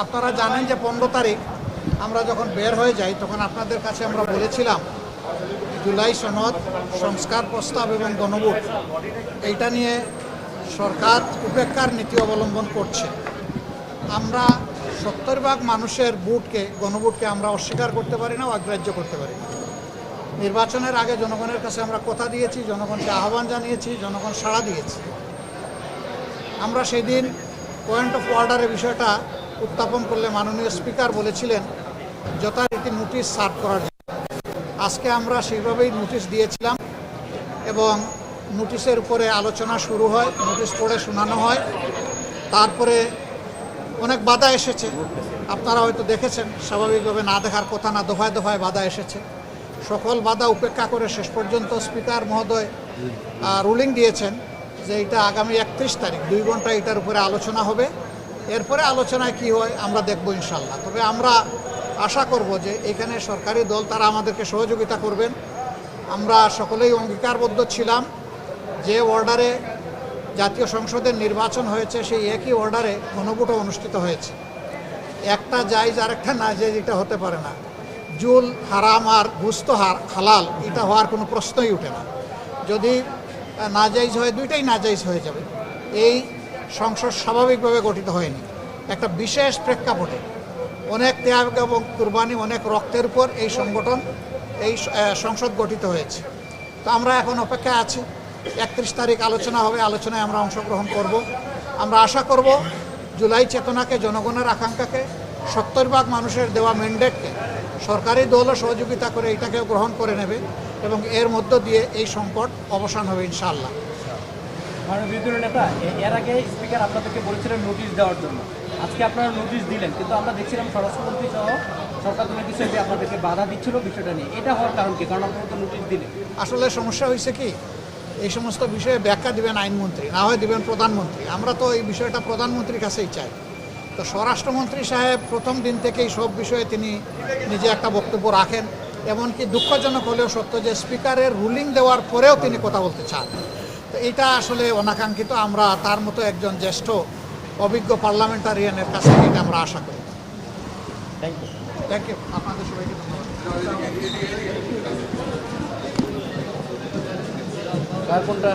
আপনারা জানেন যে 15 তারিখ আমরা যখন বের হয়ে যাই তখন আপনাদের কাছে আমরা বলেছিলাম জুলাই সনদ, সংস্কার প্রস্তাব এবং গণভোট এইটা নিয়ে সরকার উপেক্ষার নীতি অবলম্বন করছে। আমরা 70% মানুষের গণভোটকে আমরা অস্বীকার করতে পারি না, অগ্রাহ্য করতে পারি না। নির্বাচনের আগে জনগণের কাছে আমরা কথা দিয়েছি, জনগণকে আহ্বান জানিয়েছি, জনগণ সাড়া দিয়েছে। আমরা সেই দিন পয়েন্ট অফ অর্ডারের বিষয়টা উত্থাপন করলে মাননীয় স্পিকার বলেছিলেন যথারীতি নোটিশ সার্ভ করার জন্য। আজকে আমরা সেইভাবেই নোটিশ দিয়েছিলাম এবং নোটিশের উপরে আলোচনা শুরু হয়, নোটিশ পড়ে শোনানো হয়। তারপরে অনেক বাধা এসেছে, আপনারা হয়তো দেখেছেন, স্বাভাবিকভাবে না দেখার কথা না, দফায় দফায় বাধা এসেছে। সকল বাধা উপেক্ষা করে শেষ পর্যন্ত স্পিকার মহোদয় রুলিং দিয়েছেন যে এটা আগামী 31 তারিখ 2 ঘন্টা এটার উপরে আলোচনা হবে। এরপরে আলোচনায় কি হয় আমরা দেখব ইনশাল্লাহ। তবে আমরা আশা করব যে এখানে সরকারি দল তারা আমাদেরকে সহযোগিতা করবেন। আমরা সকলেই অঙ্গীকারবদ্ধ ছিলাম যে অর্ডারে জাতীয় সংসদের নির্বাচন হয়েছে সেই একই অর্ডারে গণভোটও অনুষ্ঠিত হয়েছে। একটা জায়েজ আর একটা না জায়েজ এটা হতে পারে না। জুল হারাম আর গুস্ত হালাল এটা হওয়ার কোনো প্রশ্নই উঠে না। যদি নাজাইজ হয় দুইটাই নাজাইজ হয়ে যাবে। এই সংসদ স্বাভাবিকভাবে গঠিত হয়নি, একটা বিশেষ প্রেক্ষাপটে অনেক ত্যাগ এবং কুরবানি, অনেক রক্তের উপর এই সংসদ গঠিত হয়েছে। তো আমরা এখন অপেক্ষায় আছি, 31 তারিখ আলোচনা হবে, আলোচনায় আমরা অংশগ্রহণ করব। আমরা আশা করব জুলাই চেতনাকে, জনগণের আকাঙ্ক্ষাকে, 70% মানুষের দেওয়া ম্যান্ডেটকে সরকারি দলও সহযোগিতা করে এটাকেও গ্রহণ করে নেবে এবং এর মধ্য দিয়ে এই সংকট অবসান হবে ইনশাআল্লাহ। বিরোধী নেতা, এর আগে স্পিকার আপনাদেরকে বলেছিলেন নোটিশ দেওয়ার জন্য, আজকে আপনারা নোটিশ দিলেন, কিন্তু আমরা দেখছিলাম স্বরাষ্ট্রমন্ত্রী সহ সরকার দলের কিছু আপনাদেরকে বাধা দিচ্ছিল বিষয়টা নিয়ে। এটা হওয়ার কারণ কি? কারণ আপনারা তো নোটিশ দিলেন। আসলে সমস্যা হয়েছে কি, এই সমস্ত বিষয়ে ব্যাখ্যা দিবেন আইনমন্ত্রী, না হয় দিবেন প্রধানমন্ত্রী। আমরা তো এই বিষয়টা প্রধানমন্ত্রীর কাছেই চাই। তো স্বরাষ্ট্রমন্ত্রী সাহেব প্রথম দিন থেকেই সব বিষয়ে তিনি নিজে একটা বক্তব্য রাখেন। এমনকি দুঃখজনক হলেও সত্য যে স্পিকারের রুলিং দেওয়ার পরেও তিনি কথা বলতে চান। তো এটা আসলে অনাকাঙ্ক্ষিত। আমরা তার মতো একজন জ্যেষ্ঠ অভিজ্ঞ পার্লামেন্টারিয়ানের কাছ থেকে এটা আমরা আশা করি। Thank you. আপনাদের সবাইকে ধন্যবাদ। কোনটা